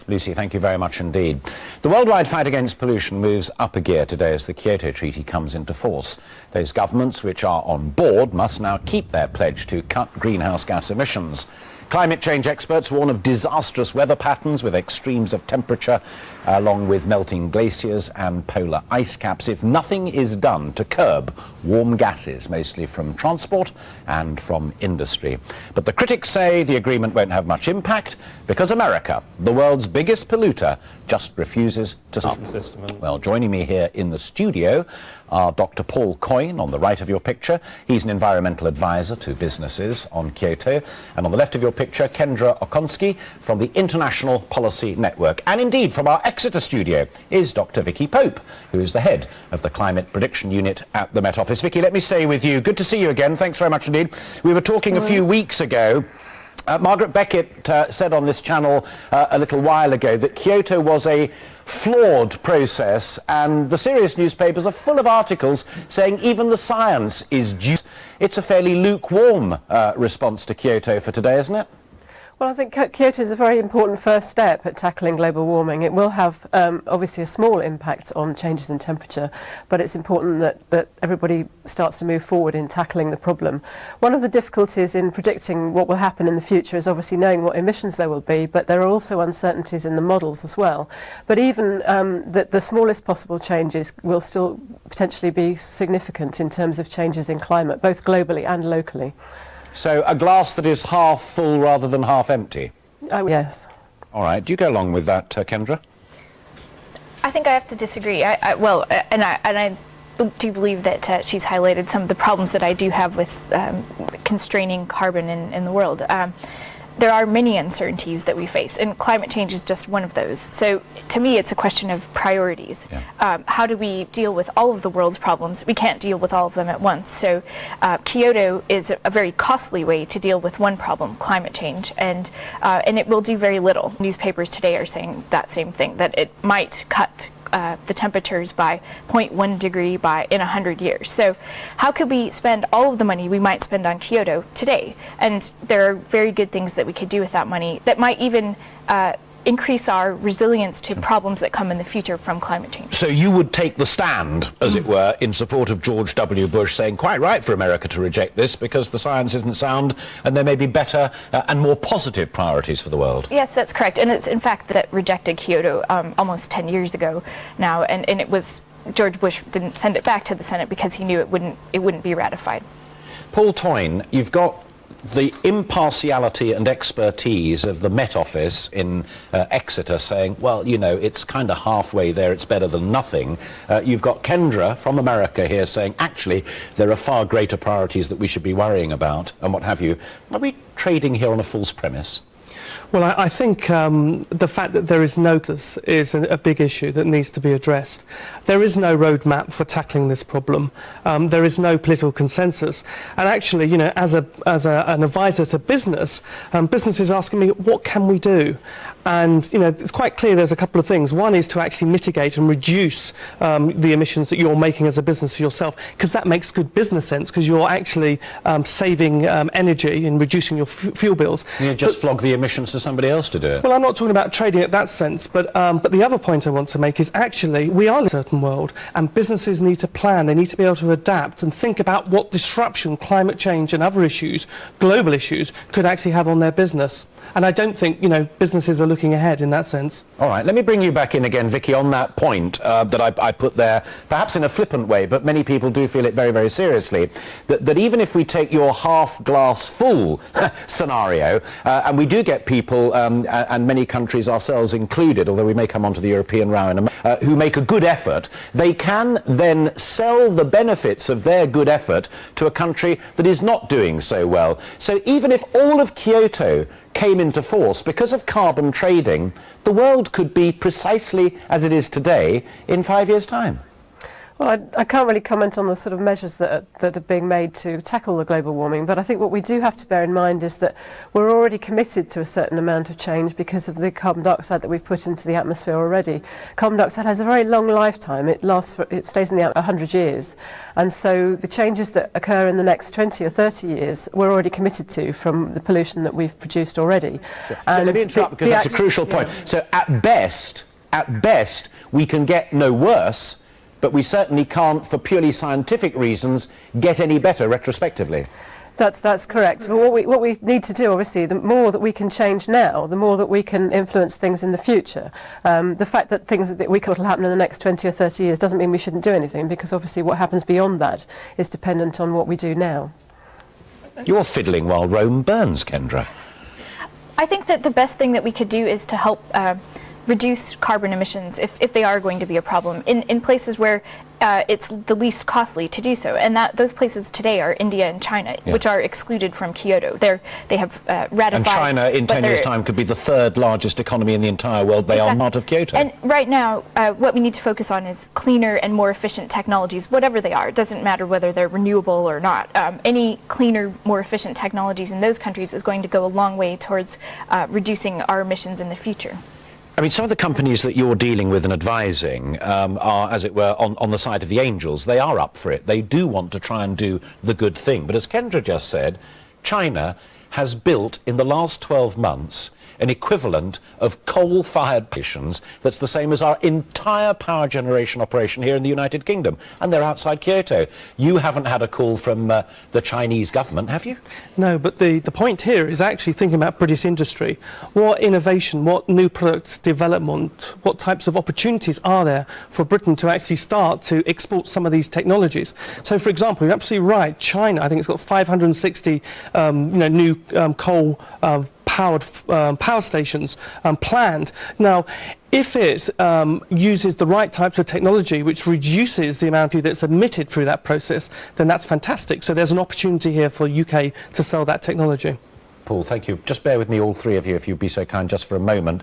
Lucy, thank you very much indeed. The worldwide fight against pollution moves up a gear today as the Kyoto Treaty comes into force. Those governments which are on board must now keep their pledge to cut greenhouse gas emissions. Climate change experts warn of disastrous weather patterns with extremes of temperature, along with melting glaciers and polar ice caps, if nothing is done to curb warm gases, mostly from transport and from industry. But the critics say the agreement won't have much impact because America, the world's biggest polluter, just refuses to stop. Well, joining me here in the studio are Dr Paul Toyne, on the right of your picture. He's an environmental advisor to businesses on Kyoto. And on the left of your picture, Kendra Okonski from the International Policy Network. And indeed, from our Exeter studio is Dr Vicky Pope, who is the head of the Climate Prediction Unit at the Met Office. Vicky, let me stay with you. Good to see you again. Thanks very much indeed. We were talking a few weeks ago. Margaret Beckett said on this channel a little while ago that Kyoto was a flawed process, and the serious newspapers are full of articles saying even the science is due. It's a fairly lukewarm response to Kyoto for today, isn't it? Well, I think Kyoto is a very important first step at tackling global warming. It will have obviously a small impact on changes in temperature, but it's important that everybody starts to move forward in tackling the problem. One of the difficulties in predicting what will happen in the future is obviously knowing what emissions there will be, but there are also uncertainties in the models as well. But even the smallest possible changes will still potentially be significant in terms of changes in climate, both globally and locally. So a glass that is half full rather than half empty? Yes. All right. Do you go along with that, Kendra? I think I have to disagree. I do believe that she's highlighted some of the problems that I do have with constraining carbon in the world. There are many uncertainties that we face, and climate change is just one of those. So to me, it's a question of priorities. Yeah. How do we deal with all of the world's problems? We can't deal with all of them at once. So Kyoto is a very costly way to deal with one problem, climate change, and it will do very little. Newspapers today are saying that same thing, that it might cut the temperatures by 0.1 degree in 100 years. So how could we spend all of the money we might spend on Kyoto today? And there are very good things that we could do with that money that might even increase our resilience to problems that come in the future from climate change. So you would take the stand, as it were, in support of George W. Bush, saying quite right for America to reject this because the science isn't sound and there may be better and more positive priorities for the world. Yes, that's correct. And it's in fact that rejected Kyoto almost 10 years ago now, and it was George Bush didn't send it back to the Senate because he knew it wouldn't be ratified. Paul Toyne, you've got the impartiality and expertise of the Met Office in Exeter saying, well, you know, it's kind of halfway there, it's better than nothing. You've got Kendra from America here saying, actually, there are far greater priorities that we should be worrying about, and what have you. Are we trading here on a false premise? Well, I think the fact that there is notice is a big issue that needs to be addressed. There is no roadmap for tackling this problem. There is no political consensus. And actually, you know, as an advisor to business, business is asking me, what can we do? And, you know, it's quite clear there's a couple of things. One is to actually mitigate and reduce the emissions that you're making as a business yourself, because that makes good business sense, because you're actually saving energy and reducing your fuel bills. You just flog the emissions to somebody else to do it. Well, I'm not talking about trading in that sense, but the other point I want to make is actually we are in a certain world, and businesses need to plan. They need to be able to adapt and think about what disruption climate change and other issues, global issues, could actually have on their business. And I don't think, you know, businesses are looking ahead in that sense. All right, let me bring you back in again, Vicky, on that point that I put there, perhaps in a flippant way, but many people do feel it very, very seriously, that even if we take your half-glass full scenario, and we do get people, and many countries, ourselves included, although we may come on to the European row in a moment, who make a good effort, they can then sell the benefits of their good effort to a country that is not doing so well. So even if all of Kyoto came into force, because of carbon trading, the world could be precisely as it is today in 5 years' time. Well, I can't really comment on the sort of measures that are being made to tackle the global warming, but I think what we do have to bear in mind is that we're already committed to a certain amount of change because of the carbon dioxide that we've put into the atmosphere already. Carbon dioxide has a very long lifetime. It stays in the atmosphere 100 years. And so the changes that occur in the next 20 or 30 years, we're already committed to from the pollution that we've produced already. Sure. So let me interrupt because that's a crucial point. So at best, we can get no worse, but we certainly can't, for purely scientific reasons, get any better retrospectively. That's correct. But what we need to do, obviously, the more that we can change now, the more that we can influence things in the future. The fact that things that we could happen in the next 20 or 30 years doesn't mean we shouldn't do anything, because obviously what happens beyond that is dependent on what we do now. You're fiddling while Rome burns, Kendra. I think that the best thing that we could do is to help reduce carbon emissions if they are going to be a problem in places where it's the least costly to do so, and those places today are India and China, which are excluded from Kyoto. They have ratified. And China in 10 years' time could be the third largest economy in the entire world. They are not of Kyoto. And right now, what we need to focus on is cleaner and more efficient technologies, whatever they are. It doesn't matter whether they're renewable or not. Any cleaner, more efficient technologies in those countries is going to go a long way towards reducing our emissions in the future. I mean, some of the companies that you're dealing with and advising are, as it were, on the side of the angels. They are up for it. They do want to try and do the good thing. But as Kendra just said, China has built in the last 12 months an equivalent of coal-fired stations that's the same as our entire power generation operation here in the United Kingdom, and they're outside Kyoto. You haven't had a call from the Chinese government, have you? No, but the point here is actually thinking about British industry. What innovation, what new product development, what types of opportunities are there for Britain to actually start to export some of these technologies? So, for example, you're absolutely right, China, I think it's got 560 new coal powered power stations planned. Now, if it uses the right types of technology which reduces the amount that's emitted through that process, then that's fantastic. So there's an opportunity here for UK to sell that technology. Paul, thank you. Just bear with me, all three of you, if you'd be so kind, just for a moment.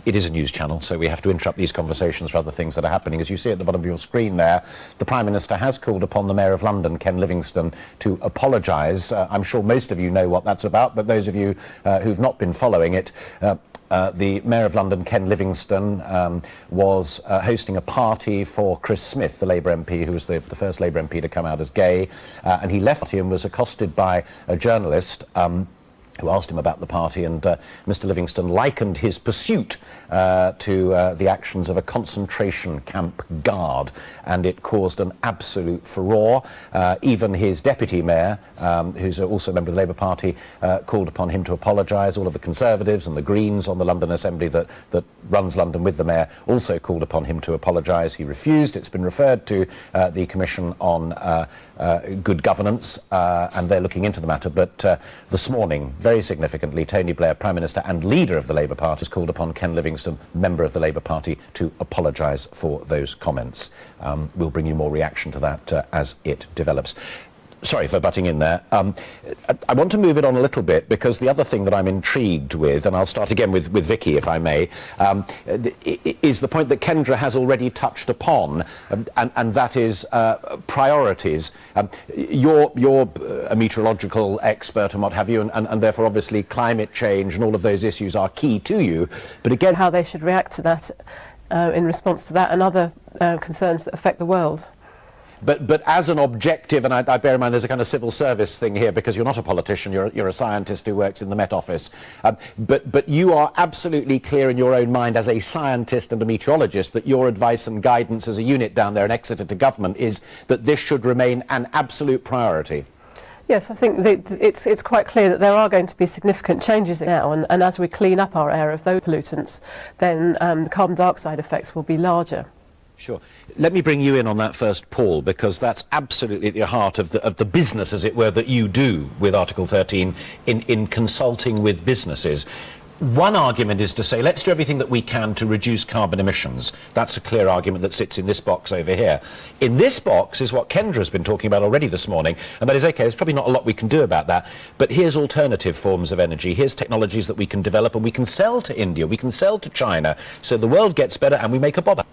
It is a news channel, so we have to interrupt these conversations for other things that are happening. As you see at the bottom of your screen there, the Prime Minister has called upon the Mayor of London, Ken Livingstone, to apologise. I'm sure most of you know what that's about, but those of you who've not been following it, the Mayor of London, Ken Livingstone, was hosting a party for Chris Smith, the Labour MP, who was the first Labour MP to come out as gay, and he left and was accosted by a journalist who asked him about the party, and Mr. Livingstone likened his pursuit to the actions of a concentration camp guard, and it caused an absolute furore. Even his deputy mayor, who's also a member of the Labour Party, called upon him to apologise. All of the Conservatives and the Greens on the London Assembly that runs London with the mayor also called upon him to apologise. He refused. It's been referred to the Commission on Good Governance, and they're looking into the matter. But this morning, very significantly, Tony Blair, Prime Minister and leader of the Labour Party, has called upon Ken Livingstone, member of the Labour Party, to apologise for those comments. We'll bring you more reaction to that as it develops. Sorry for butting in there. I want to move it on a little bit, because the other thing that I'm intrigued with, and I'll start again with Vicky, if I may, is the point that Kendra has already touched upon, and that is priorities. You're a meteorological expert and what have you, and therefore obviously climate change and all of those issues are key to you. But again, How they should react to that in response to that and other concerns that affect the world. But as an objective, and I bear in mind there's a kind of civil service thing here, because you're not a politician, you're a scientist who works in the Met Office, but you are absolutely clear in your own mind as a scientist and a meteorologist that your advice and guidance as a unit down there in Exeter to government is that this should remain an absolute priority. Yes, I think it's quite clear that there are going to be significant changes now, and as we clean up our air of those pollutants, then the carbon dioxide effects will be larger. Sure. Let me bring you in on that first, Paul, because that's absolutely at the heart of the business, as it were, that you do with Article 13 in consulting with businesses. One argument is to say, let's do everything that we can to reduce carbon emissions. That's a clear argument that sits in this box over here. In this box is what Kendra has been talking about already this morning, and that is, okay, there's probably not a lot we can do about that, but here's alternative forms of energy, here's technologies that we can develop and we can sell to India, we can sell to China, so the world gets better and we make a bob.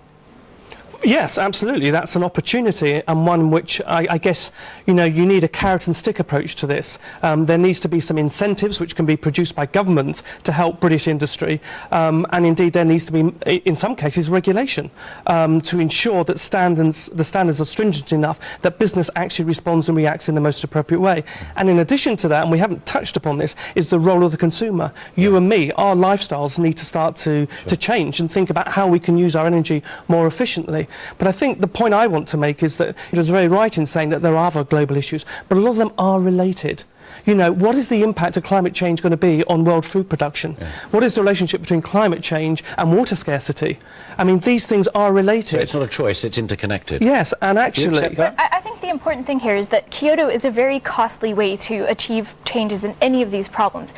Yes, absolutely. That's an opportunity, and one which I guess, you need a carrot and stick approach to this. There needs to be some incentives which can be produced by government to help British industry, and indeed there needs to be, in some cases, regulation to ensure that the standards are stringent enough that business actually responds and reacts in the most appropriate way. And in addition to that, and we haven't touched upon this, is the role of the consumer. You and me, our lifestyles need to start to change and think about how we can use our energy more efficiently. But I think the point I want to make is that it was very right in saying that there are other global issues, but a lot of them are related. What is the impact of climate change going to be on world food production? Yeah. What is the relationship between climate change and water scarcity? I mean, these things are related. So it's not a choice, it's interconnected. Yes, and actually... I think the important thing here is that Kyoto is a very costly way to achieve changes in any of these problems.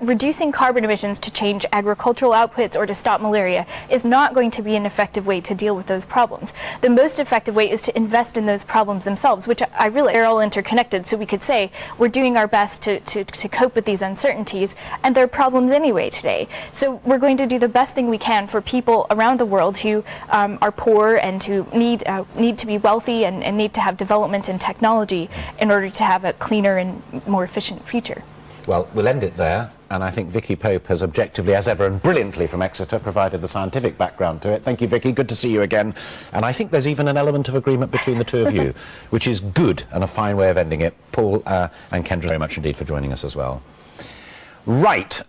Reducing carbon emissions to change agricultural outputs or to stop malaria is not going to be an effective way to deal with those problems. The most effective way is to invest in those problems themselves, which I realize they're all interconnected, so we could say we're doing our best to cope with these uncertainties, and there are problems anyway today. So we're going to do the best thing we can for people around the world who are poor and who need to be wealthy and need to have development in technology in order to have a cleaner and more efficient future. Well, we'll end it there, and I think Vicky Pope has objectively, as ever, and brilliantly from Exeter, provided the scientific background to it. Thank you, Vicky. Good to see you again. And I think there's even an element of agreement between the two of you, which is good and a fine way of ending it. Paul and Kendra, very much indeed for joining us as well. Right.